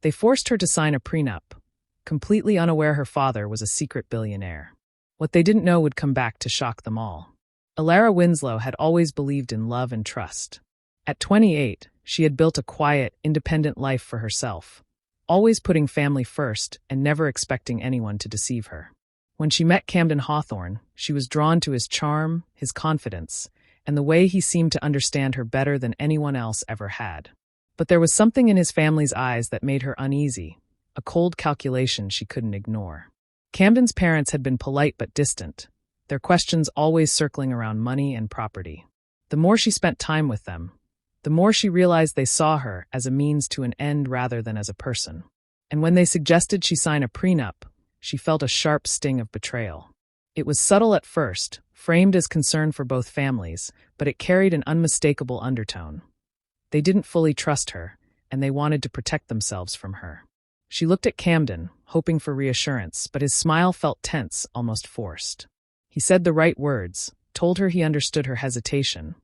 They forced her to sign a prenup, completely unaware her father was a secret billionaire. What they didn't know would come back to shock them all. Alara Winslow had always believed in love and trust. At 28, she had built a quiet, independent life for herself, always putting family first and never expecting anyone to deceive her. When she met Camden Hawthorne, she was drawn to his charm, his confidence, and the way he seemed to understand her better than anyone else ever had. But there was something in his family's eyes that made her uneasy, a cold calculation she couldn't ignore. Camden's parents had been polite but distant, their questions always circling around money and property. The more she spent time with them, the more she realized they saw her as a means to an end rather than as a person. And when they suggested she sign a prenup, she felt a sharp sting of betrayal. It was subtle at first, framed as concern for both families, but it carried an unmistakable undertone. They didn't fully trust her, and they wanted to protect themselves from her. She looked at Camden, hoping for reassurance, but his smile felt tense, almost forced. He said the right words, told her he understood her hesitation,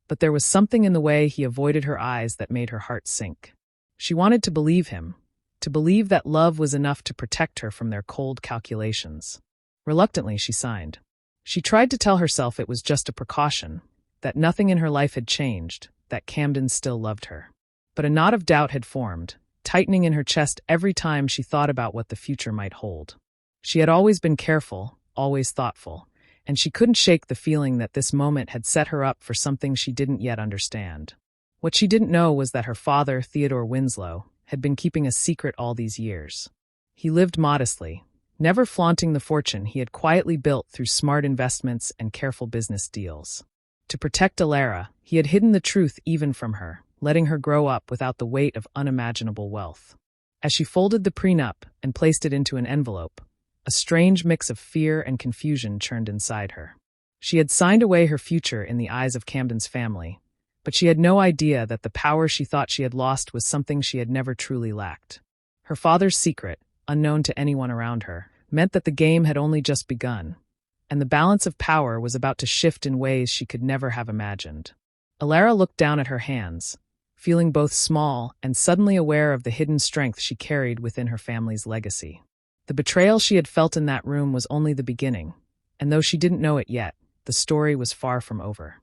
but there was something in the way he avoided her eyes that made her heart sink. She wanted to believe him, to believe that love was enough to protect her from their cold calculations. Reluctantly, she signed. She tried to tell herself it was just a precaution, that nothing in her life had changed, that Camden still loved her. But a knot of doubt had formed, tightening in her chest every time she thought about what the future might hold. She had always been careful, always thoughtful, and she couldn't shake the feeling that this moment had set her up for something she didn't yet understand. What she didn't know was that her father, Theodore Winslow, had been keeping a secret all these years. He lived modestly, never flaunting the fortune he had quietly built through smart investments and careful business deals. To protect Alara, he had hidden the truth even from her, letting her grow up without the weight of unimaginable wealth. As she folded the prenup and placed it into an envelope, a strange mix of fear and confusion churned inside her. She had signed away her future in the eyes of Camden's family, but she had no idea that the power she thought she had lost was something she had never truly lacked. Her father's secret, unknown to anyone around her, meant that the game had only just begun, and the balance of power was about to shift in ways she could never have imagined. Alara looked down at her hands, feeling both small and suddenly aware of the hidden strength she carried within her family's legacy. The betrayal she had felt in that room was only the beginning, and though she didn't know it yet, the story was far from over.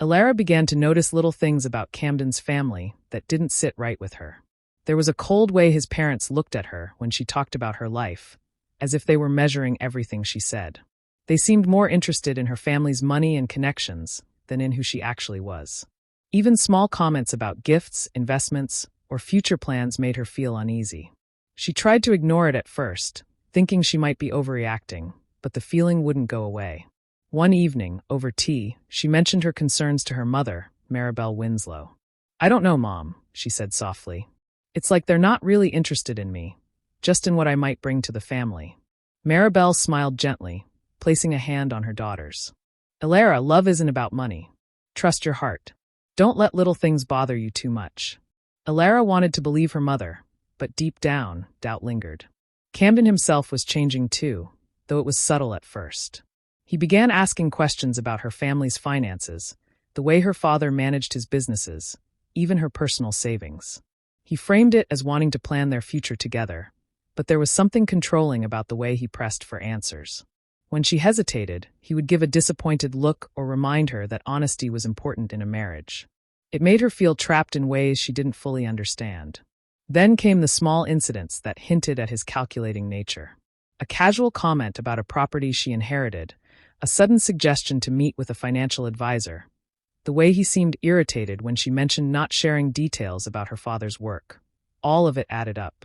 Alara began to notice little things about Camden's family that didn't sit right with her. There was a cold way his parents looked at her when she talked about her life, as if they were measuring everything she said. They seemed more interested in her family's money and connections than in who she actually was. Even small comments about gifts, investments, or future plans made her feel uneasy. She tried to ignore it at first, thinking she might be overreacting, but the feeling wouldn't go away. One evening, over tea, she mentioned her concerns to her mother, Maribel Winslow. "I don't know, Mom," she said softly. "It's like they're not really interested in me, just in what I might bring to the family." Maribel smiled gently, placing a hand on her daughter's. "Alara, love isn't about money. Trust your heart. Don't let little things bother you too much." Alara wanted to believe her mother, but deep down, doubt lingered. Camden himself was changing too, though it was subtle at first. He began asking questions about her family's finances, the way her father managed his businesses, even her personal savings. He framed it as wanting to plan their future together, but there was something controlling about the way he pressed for answers. When she hesitated, he would give a disappointed look or remind her that honesty was important in a marriage. It made her feel trapped in ways she didn't fully understand. Then came the small incidents that hinted at his calculating nature. A casual comment about a property she inherited, a sudden suggestion to meet with a financial advisor, the way he seemed irritated when she mentioned not sharing details about her father's work. All of it added up.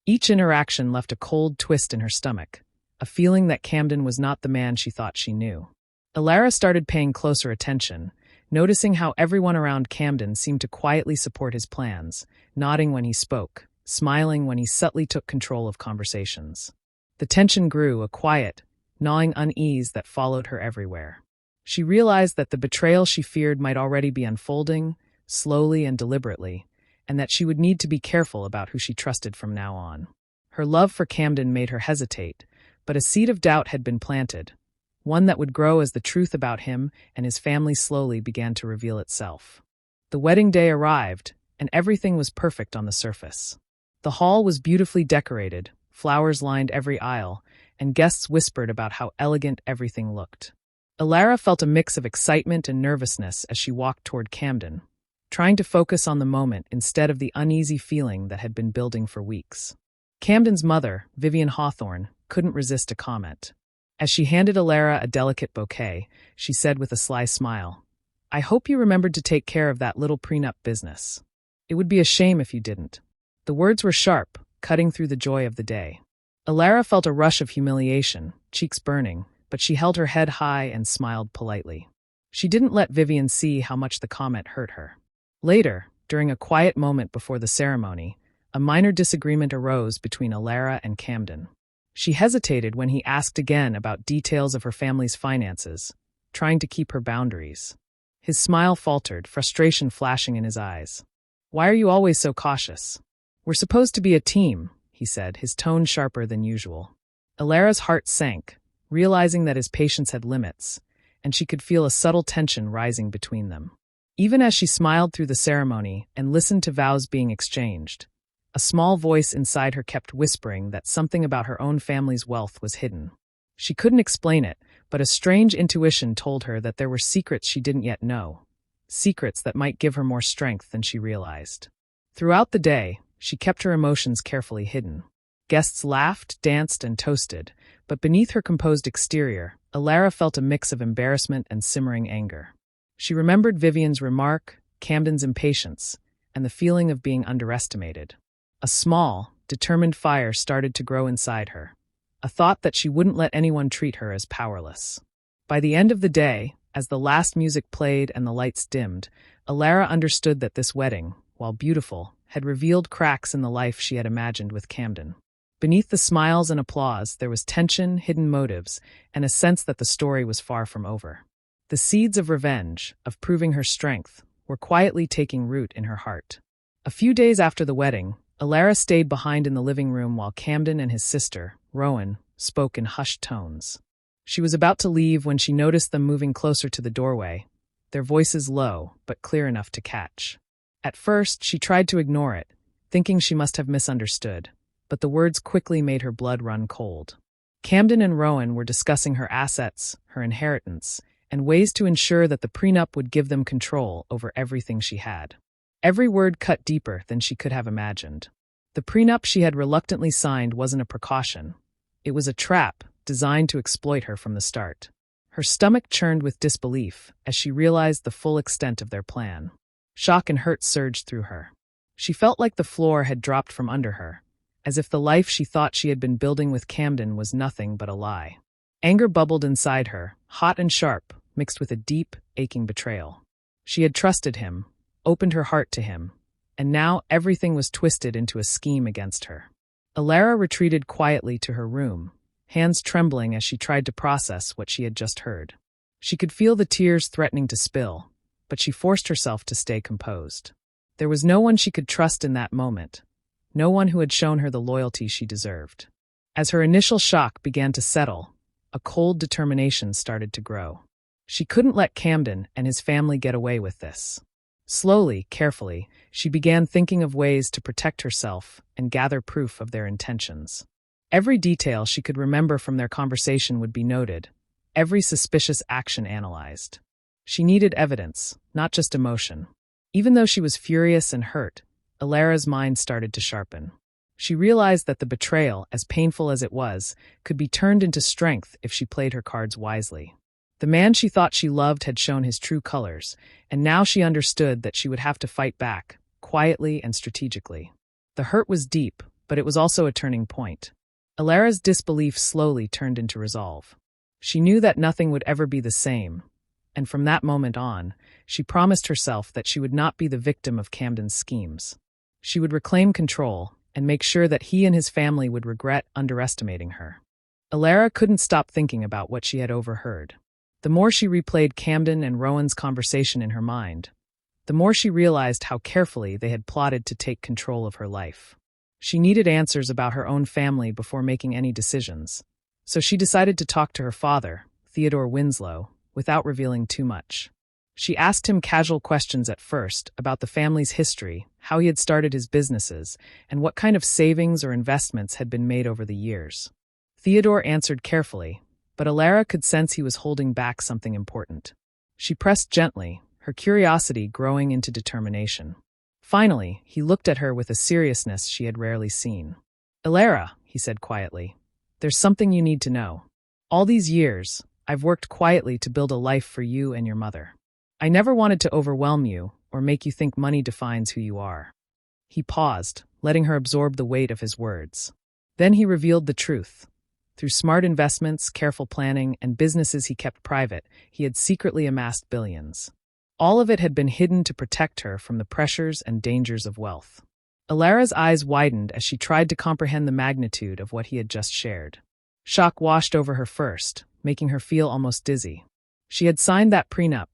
Each interaction left a cold twist in her stomach, a feeling that Camden was not the man she thought she knew. Alara started paying closer attention, noticing how everyone around Camden seemed to quietly support his plans, nodding when he spoke, smiling when he subtly took control of conversations. The tension grew, a quiet, gnawing unease that followed her everywhere. She realized that the betrayal she feared might already be unfolding, slowly and deliberately, and that she would need to be careful about who she trusted from now on. Her love for Camden made her hesitate, but a seed of doubt had been planted, one that would grow as the truth about him and his family slowly began to reveal itself. The wedding day arrived, and everything was perfect on the surface. The hall was beautifully decorated, flowers lined every aisle, and guests whispered about how elegant everything looked. Alara felt a mix of excitement and nervousness as she walked toward Camden, trying to focus on the moment instead of the uneasy feeling that had been building for weeks. Camden's mother, Vivian Hawthorne, couldn't resist a comment. As she handed Alara a delicate bouquet, she said with a sly smile, "I hope you remembered to take care of that little prenup business. It would be a shame if you didn't." The words were sharp, cutting through the joy of the day. Alara felt a rush of humiliation, cheeks burning, but she held her head high and smiled politely. She didn't let Vivian see how much the comment hurt her. Later, during a quiet moment before the ceremony, a minor disagreement arose between Alara and Camden. She hesitated when he asked again about details of her family's finances, trying to keep her boundaries. His smile faltered, frustration flashing in his eyes. "Why are you always so cautious? We're supposed to be a team," he said, his tone sharper than usual. Alara's heart sank, realizing that his patience had limits, and she could feel a subtle tension rising between them. Even as she smiled through the ceremony and listened to vows being exchanged, a small voice inside her kept whispering that something about her own family's wealth was hidden. She couldn't explain it, but a strange intuition told her that there were secrets she didn't yet know, secrets that might give her more strength than she realized. Throughout the day, she kept her emotions carefully hidden. Guests laughed, danced, and toasted, but beneath her composed exterior, Alara felt a mix of embarrassment and simmering anger. She remembered Vivian's remark, Camden's impatience, and the feeling of being underestimated. A small, determined fire started to grow inside her, a thought that she wouldn't let anyone treat her as powerless. By the end of the day, as the last music played and the lights dimmed, Alara understood that this wedding, while beautiful, had revealed cracks in the life she had imagined with Camden. Beneath the smiles and applause, there was tension, hidden motives, and a sense that the story was far from over. The seeds of revenge, of proving her strength, were quietly taking root in her heart. A few days after the wedding, Alara stayed behind in the living room while Camden and his sister, Rowan, spoke in hushed tones. She was about to leave when she noticed them moving closer to the doorway, their voices low but clear enough to catch. At first, she tried to ignore it, thinking she must have misunderstood, but the words quickly made her blood run cold. Camden and Rowan were discussing her assets, her inheritance, and ways to ensure that the prenup would give them control over everything she had. Every word cut deeper than she could have imagined. The prenup she had reluctantly signed wasn't a precaution. It was a trap designed to exploit her from the start. Her stomach churned with disbelief as she realized the full extent of their plan. Shock and hurt surged through her. She felt like the floor had dropped from under her, as if the life she thought she had been building with Camden was nothing but a lie. Anger bubbled inside her, hot and sharp, mixed with a deep, aching betrayal. She had trusted him, opened her heart to him, and now everything was twisted into a scheme against her. Alara retreated quietly to her room, hands trembling as she tried to process what she had just heard. She could feel the tears threatening to spill, but she forced herself to stay composed. There was no one she could trust in that moment, no one who had shown her the loyalty she deserved. As her initial shock began to settle, a cold determination started to grow. She couldn't let Camden and his family get away with this. Slowly, carefully, she began thinking of ways to protect herself and gather proof of their intentions. Every detail she could remember from their conversation would be noted, every suspicious action analyzed. She needed evidence, not just emotion. Even though she was furious and hurt, Alara's mind started to sharpen. She realized that the betrayal, as painful as it was, could be turned into strength if she played her cards wisely. The man she thought she loved had shown his true colors, and now she understood that she would have to fight back, quietly and strategically. The hurt was deep, but it was also a turning point. Alara's disbelief slowly turned into resolve. She knew that nothing would ever be the same, and from that moment on, she promised herself that she would not be the victim of Camden's schemes. She would reclaim control and make sure that he and his family would regret underestimating her. Alara couldn't stop thinking about what she had overheard. The more she replayed Camden and Rowan's conversation in her mind, the more she realized how carefully they had plotted to take control of her life. She needed answers about her own family before making any decisions, so she decided to talk to her father, Theodore Winslow, without revealing too much. She asked him casual questions at first about the family's history, how he had started his businesses, and what kind of savings or investments had been made over the years. Theodore answered carefully, but Alara could sense he was holding back something important. She pressed gently, her curiosity growing into determination. Finally, he looked at her with a seriousness she had rarely seen. "Alara," he said quietly, "there's something you need to know. All these years, I've worked quietly to build a life for you and your mother. I never wanted to overwhelm you or make you think money defines who you are." He paused, letting her absorb the weight of his words. Then he revealed the truth. Through smart investments, careful planning, and businesses he kept private, he had secretly amassed billions. All of it had been hidden to protect her from the pressures and dangers of wealth. Alara's eyes widened as she tried to comprehend the magnitude of what he had just shared. Shock washed over her first, making her feel almost dizzy. She had signed that prenup,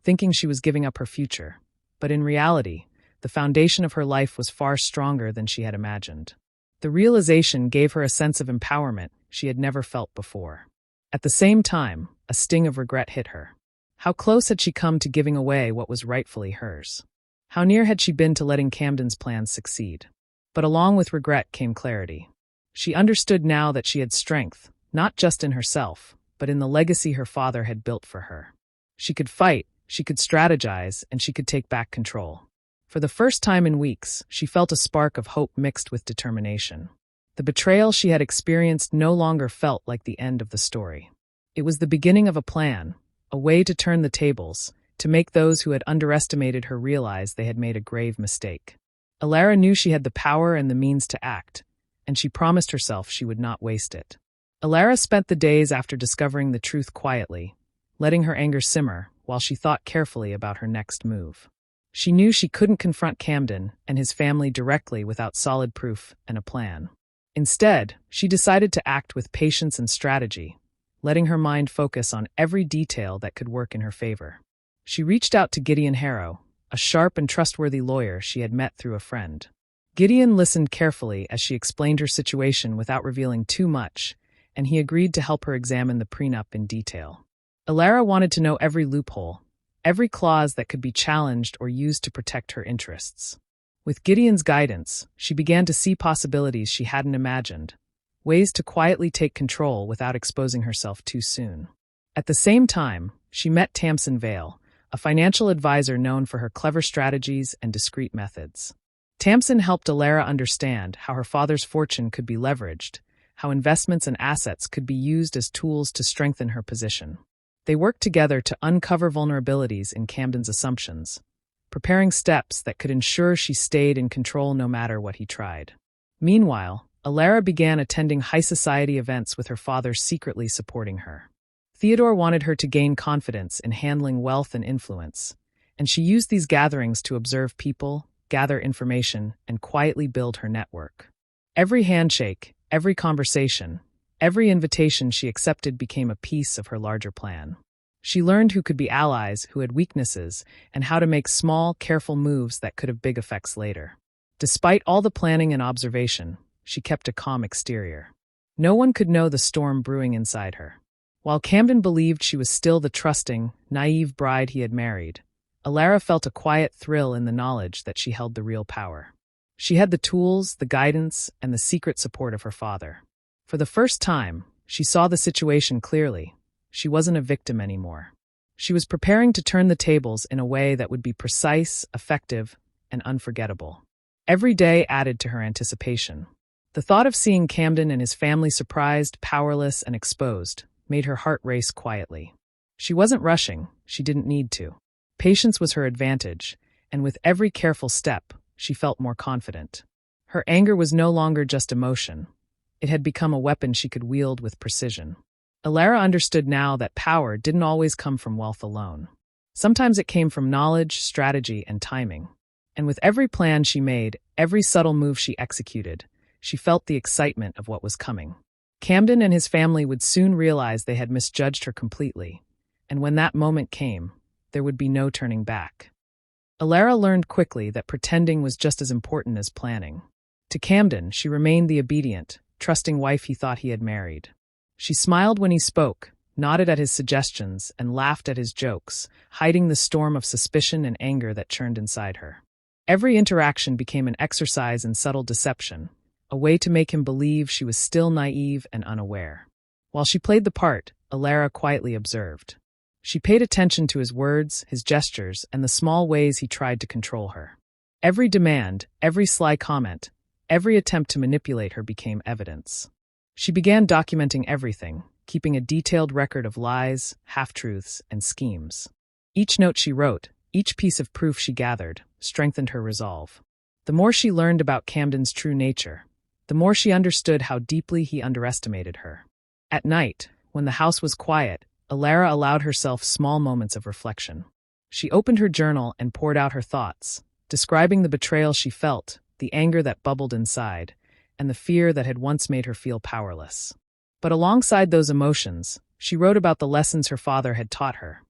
thinking she was giving up her future. But in reality, the foundation of her life was far stronger than she had imagined. The realization gave her a sense of empowerment she had never felt before. At the same time, a sting of regret hit her. How close had she come to giving away what was rightfully hers? How near had she been to letting Camden's plans succeed? But along with regret came clarity. She understood now that she had strength, not just in herself, but in the legacy her father had built for her. She could fight, she could strategize, and she could take back control. For the first time in weeks, she felt a spark of hope mixed with determination. The betrayal she had experienced no longer felt like the end of the story. It was the beginning of a plan, a way to turn the tables, to make those who had underestimated her realize they had made a grave mistake. Alara knew she had the power and the means to act, and she promised herself she would not waste it. Alara spent the days after discovering the truth quietly, letting her anger simmer while she thought carefully about her next move. She knew she couldn't confront Camden and his family directly without solid proof and a plan. Instead, she decided to act with patience and strategy, letting her mind focus on every detail that could work in her favor. She reached out to Gideon Harrow, a sharp and trustworthy lawyer she had met through a friend. Gideon listened carefully as she explained her situation without revealing too much, and he agreed to help her examine the prenup in detail. Alara wanted to know every loophole, every clause that could be challenged or used to protect her interests. With Gideon's guidance, she began to see possibilities she hadn't imagined, ways to quietly take control without exposing herself too soon. At the same time, she met Tamsin Vale, a financial advisor known for her clever strategies and discreet methods. Tamsin helped Alara understand how her father's fortune could be leveraged, how investments and assets could be used as tools to strengthen her position. They worked together to uncover vulnerabilities in Camden's assumptions, preparing steps that could ensure she stayed in control no matter what he tried. Meanwhile, Alara began attending high society events with her father secretly supporting her. Theodore wanted her to gain confidence in handling wealth and influence, and she used these gatherings to observe people, gather information, and quietly build her network. Every handshake, every conversation, every invitation she accepted became a piece of her larger plan. She learned who could be allies, who had weaknesses, and how to make small, careful moves that could have big effects later. Despite all the planning and observation, she kept a calm exterior. No one could know the storm brewing inside her. While Camden believed she was still the trusting, naive bride he had married, Alara felt a quiet thrill in the knowledge that she held the real power. She had the tools, the guidance, and the secret support of her father. For the first time, she saw the situation clearly. She wasn't a victim anymore. She was preparing to turn the tables in a way that would be precise, effective, and unforgettable. Every day added to her anticipation. The thought of seeing Camden and his family surprised, powerless, and exposed made her heart race quietly. She wasn't rushing. She didn't need to. Patience was her advantage, and with every careful step, she felt more confident. Her anger was no longer just emotion. It had become a weapon she could wield with precision. Alara understood now that power didn't always come from wealth alone. Sometimes it came from knowledge, strategy, and timing. And with every plan she made, every subtle move she executed, she felt the excitement of what was coming. Camden and his family would soon realize they had misjudged her completely, and when that moment came, there would be no turning back. Alara learned quickly that pretending was just as important as planning. To Camden, she remained the obedient, trusting wife he thought he had married. She smiled when he spoke, nodded at his suggestions, and laughed at his jokes, hiding the storm of suspicion and anger that churned inside her. Every interaction became an exercise in subtle deception, a way to make him believe she was still naive and unaware. While she played the part, Alara quietly observed. She paid attention to his words, his gestures, and the small ways he tried to control her. Every demand, every sly comment, every attempt to manipulate her became evidence. She began documenting everything, keeping a detailed record of lies, half-truths, and schemes. Each note she wrote, each piece of proof she gathered, strengthened her resolve. The more she learned about Camden's true nature, the more she understood how deeply he underestimated her. At night, when the house was quiet, Alara allowed herself small moments of reflection. She opened her journal and poured out her thoughts, describing the betrayal she felt, the anger that bubbled inside, and the fear that had once made her feel powerless. But alongside those emotions, she wrote about the lessons her father had taught her.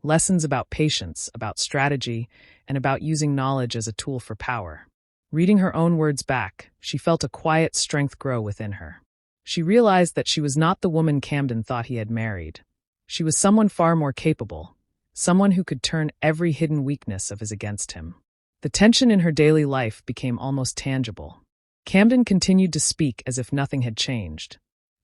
Lessons about patience, about strategy, and about using knowledge as a tool for power. Reading her own words back, she felt a quiet strength grow within her. She realized that she was not the woman Camden thought he had married. She was someone far more capable, someone who could turn every hidden weakness of his against him. The tension in her daily life became almost tangible. Camden continued to speak as if nothing had changed,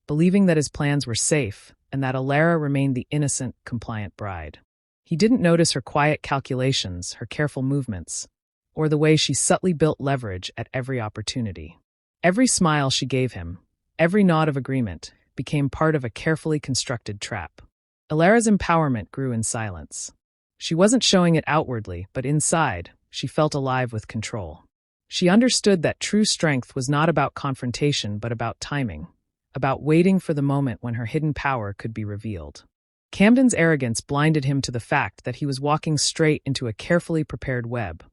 believing that his plans were safe and that Alara remained the innocent, compliant bride. He didn't notice her quiet calculations, her careful movements, or the way she subtly built leverage at every opportunity. Every smile she gave him, every nod of agreement, became part of a carefully constructed trap. Alara's empowerment grew in silence. She wasn't showing it outwardly, but inside, she felt alive with control. She understood that true strength was not about confrontation but about timing, about waiting for the moment when her hidden power could be revealed. Camden's arrogance blinded him to the fact that he was walking straight into a carefully prepared web,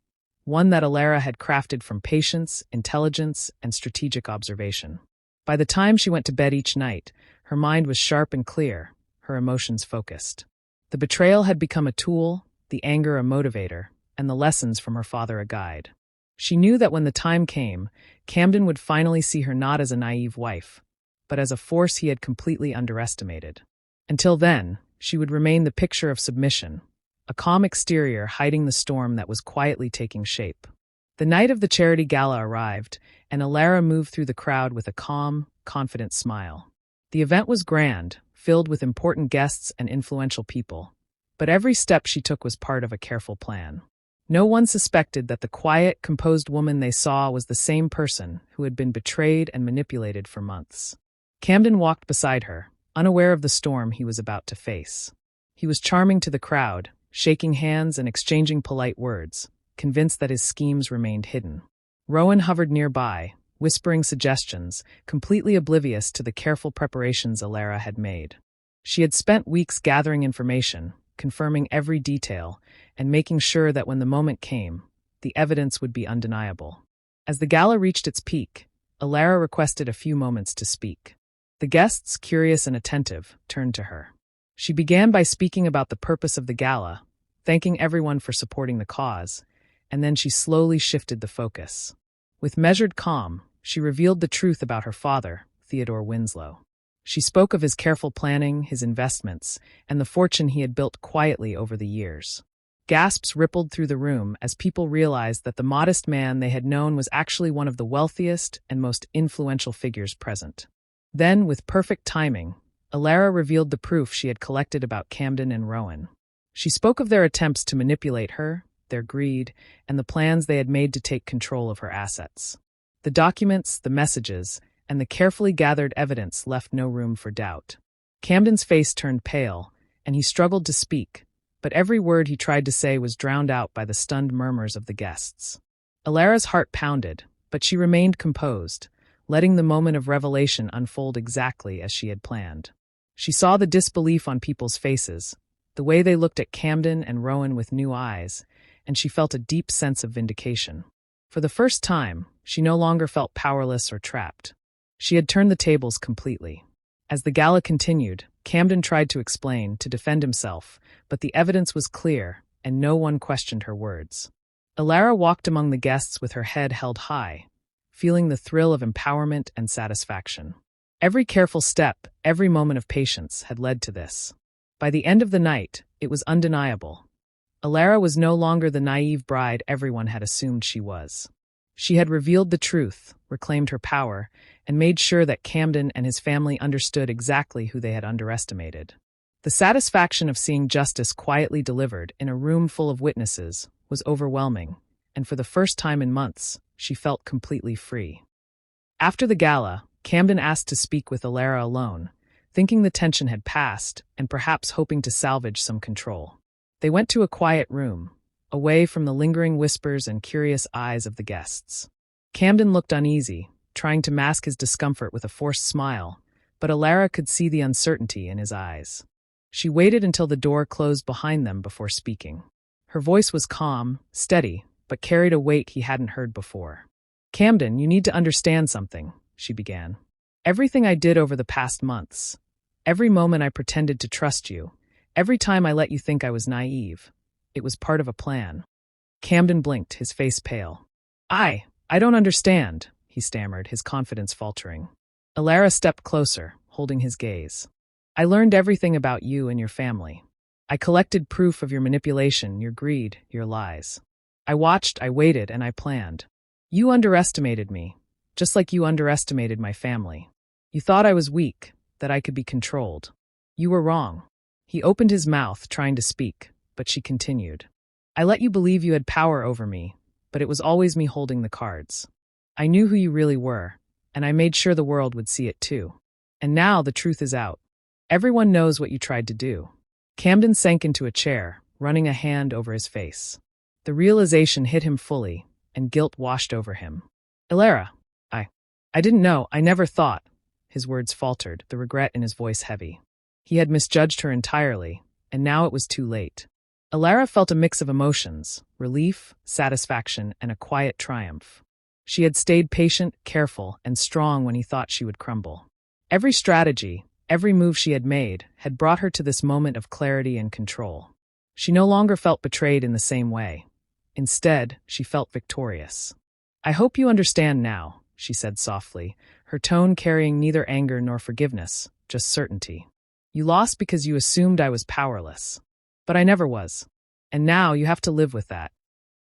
one that Alara had crafted from patience, intelligence, and strategic observation. By the time she went to bed each night, her mind was sharp and clear, her emotions focused. The betrayal had become a tool, the anger a motivator, and the lessons from her father a guide. She knew that when the time came, Camden would finally see her not as a naive wife, but as a force he had completely underestimated. Until then, she would remain the picture of submission, a calm exterior hiding the storm that was quietly taking shape. The night of the charity gala arrived, and Alara moved through the crowd with a calm, confident smile. The event was grand, filled with important guests and influential people, but every step she took was part of a careful plan. No one suspected that the quiet, composed woman they saw was the same person who had been betrayed and manipulated for months. Camden walked beside her, unaware of the storm he was about to face. He was charming to the crowd, shaking hands and exchanging polite words, convinced that his schemes remained hidden. Rowan hovered nearby, whispering suggestions, completely oblivious to the careful preparations Alara had made. She had spent weeks gathering information, confirming every detail, and making sure that when the moment came, the evidence would be undeniable. As the gala reached its peak, Alara requested a few moments to speak. The guests, curious and attentive, turned to her. She began by speaking about the purpose of the gala, thanking everyone for supporting the cause, and then she slowly shifted the focus. With measured calm, she revealed the truth about her father, Theodore Winslow. She spoke of his careful planning, his investments, and the fortune he had built quietly over the years. Gasps rippled through the room as people realized that the modest man they had known was actually one of the wealthiest and most influential figures present. Then, with perfect timing, Alara revealed the proof she had collected about Camden and Rowan. She spoke of their attempts to manipulate her, their greed, and the plans they had made to take control of her assets. The documents, the messages, and the carefully gathered evidence left no room for doubt. Camden's face turned pale, and he struggled to speak, but every word he tried to say was drowned out by the stunned murmurs of the guests. Alara's heart pounded, but she remained composed, letting the moment of revelation unfold exactly as she had planned. She saw the disbelief on people's faces, the way they looked at Camden and Rowan with new eyes, and she felt a deep sense of vindication. For the first time, she no longer felt powerless or trapped. She had turned the tables completely. As the gala continued, Camden tried to explain, to defend himself, but the evidence was clear, and no one questioned her words. Alara walked among the guests with her head held high, feeling the thrill of empowerment and satisfaction. Every careful step, every moment of patience had led to this. By the end of the night, it was undeniable. Alara was no longer the naive bride everyone had assumed she was. She had revealed the truth, reclaimed her power, and made sure that Camden and his family understood exactly who they had underestimated. The satisfaction of seeing justice quietly delivered in a room full of witnesses was overwhelming, and for the first time in months, she felt completely free. After the gala, Camden asked to speak with Alara alone, thinking the tension had passed and perhaps hoping to salvage some control. They went to a quiet room, away from the lingering whispers and curious eyes of the guests. Camden looked uneasy, trying to mask his discomfort with a forced smile, but Alara could see the uncertainty in his eyes. She waited until the door closed behind them before speaking. Her voice was calm, steady, but carried a weight he hadn't heard before. "Camden, you need to understand something," she began. "Everything I did over the past months, every moment I pretended to trust you, every time I let you think I was naive, it was part of a plan." Camden blinked, his face pale. I don't understand," he stammered, his confidence faltering. Alara stepped closer, holding his gaze. "I learned everything about you and your family. I collected proof of your manipulation, your greed, your lies. I watched, I waited, and I planned. You underestimated me, just like you underestimated my family. You thought I was weak, that I could be controlled. You were wrong." He opened his mouth, trying to speak, but she continued. "I let you believe you had power over me, but it was always me holding the cards. I knew who you really were, and I made sure the world would see it too. And now the truth is out. Everyone knows what you tried to do." Camden sank into a chair, running a hand over his face. The realization hit him fully, and guilt washed over him. "Alara, I didn't know, I never thought." His words faltered, the regret in his voice heavy. He had misjudged her entirely, and now it was too late. Alara felt a mix of emotions, relief, satisfaction, and a quiet triumph. She had stayed patient, careful, and strong when he thought she would crumble. Every strategy, every move she had made, had brought her to this moment of clarity and control. She no longer felt betrayed in the same way. Instead, she felt victorious. "I hope you understand now," she said softly, her tone carrying neither anger nor forgiveness, just certainty. "You lost because you assumed I was powerless. But I never was. And now you have to live with that."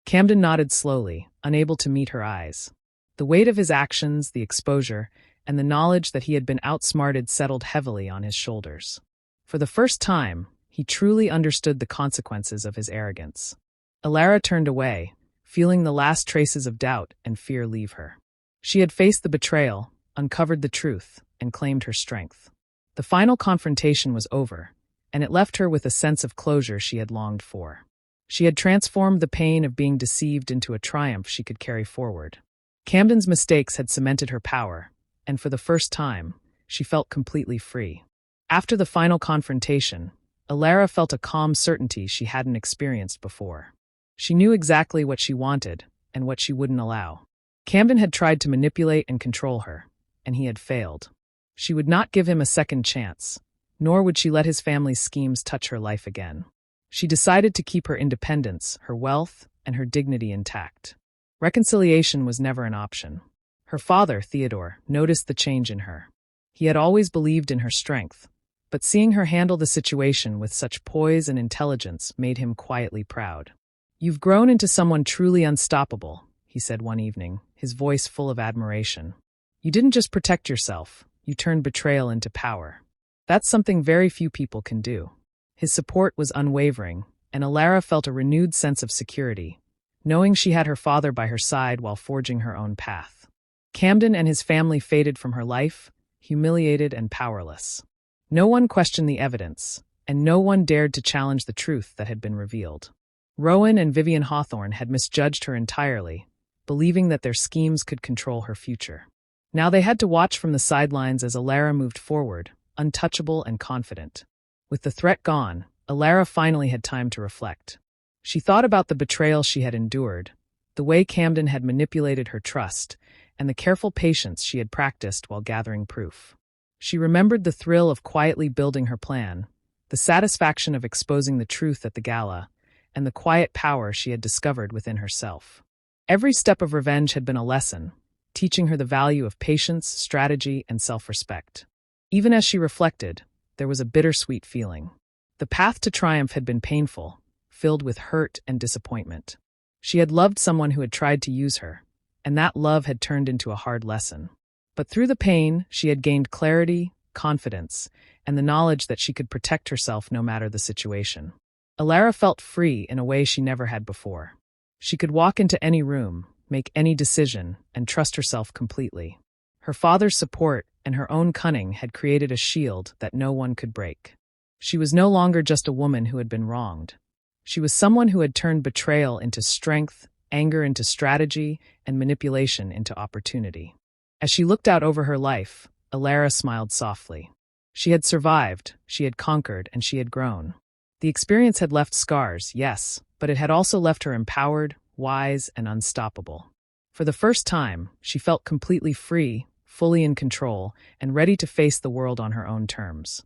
Camden nodded slowly, unable to meet her eyes. The weight of his actions, the exposure, and the knowledge that he had been outsmarted settled heavily on his shoulders. For the first time, he truly understood the consequences of his arrogance. Alara turned away, feeling the last traces of doubt and fear leave her. She had faced the betrayal, uncovered the truth, and claimed her strength. The final confrontation was over, and it left her with a sense of closure she had longed for. She had transformed the pain of being deceived into a triumph she could carry forward. Camden's mistakes had cemented her power, and for the first time, she felt completely free. After the final confrontation, Alara felt a calm certainty she hadn't experienced before. She knew exactly what she wanted and what she wouldn't allow. Camden had tried to manipulate and control her, and he had failed. She would not give him a second chance, nor would she let his family's schemes touch her life again. She decided to keep her independence, her wealth, and her dignity intact. Reconciliation was never an option. Her father, Theodore, noticed the change in her. He had always believed in her strength, but seeing her handle the situation with such poise and intelligence made him quietly proud. "You've grown into someone truly unstoppable," he said one evening, his voice full of admiration. "You didn't just protect yourself, you turned betrayal into power. That's something very few people can do." His support was unwavering, and Alara felt a renewed sense of security, knowing she had her father by her side while forging her own path. Camden and his family faded from her life, humiliated and powerless. No one questioned the evidence, and no one dared to challenge the truth that had been revealed. Rowan and Vivian Hawthorne had misjudged her entirely, believing that their schemes could control her future. Now they had to watch from the sidelines as Alara moved forward, untouchable and confident. With the threat gone, Alara finally had time to reflect. She thought about the betrayal she had endured, the way Camden had manipulated her trust, and the careful patience she had practiced while gathering proof. She remembered the thrill of quietly building her plan, the satisfaction of exposing the truth at the gala, and the quiet power she had discovered within herself. Every step of revenge had been a lesson, teaching her the value of patience, strategy, and self-respect. Even as she reflected, there was a bittersweet feeling. The path to triumph had been painful, filled with hurt and disappointment. She had loved someone who had tried to use her, and that love had turned into a hard lesson. But through the pain, she had gained clarity, confidence, and the knowledge that she could protect herself no matter the situation. Alara felt free in a way she never had before. She could walk into any room, make any decision, and trust herself completely. Her father's support and her own cunning had created a shield that no one could break. She was no longer just a woman who had been wronged. She was someone who had turned betrayal into strength, anger into strategy, and manipulation into opportunity. As she looked out over her life, Alara smiled softly. She had survived, she had conquered, and she had grown. The experience had left scars, yes, but it had also left her empowered, wise, and unstoppable. For the first time, she felt completely free, fully in control, and ready to face the world on her own terms.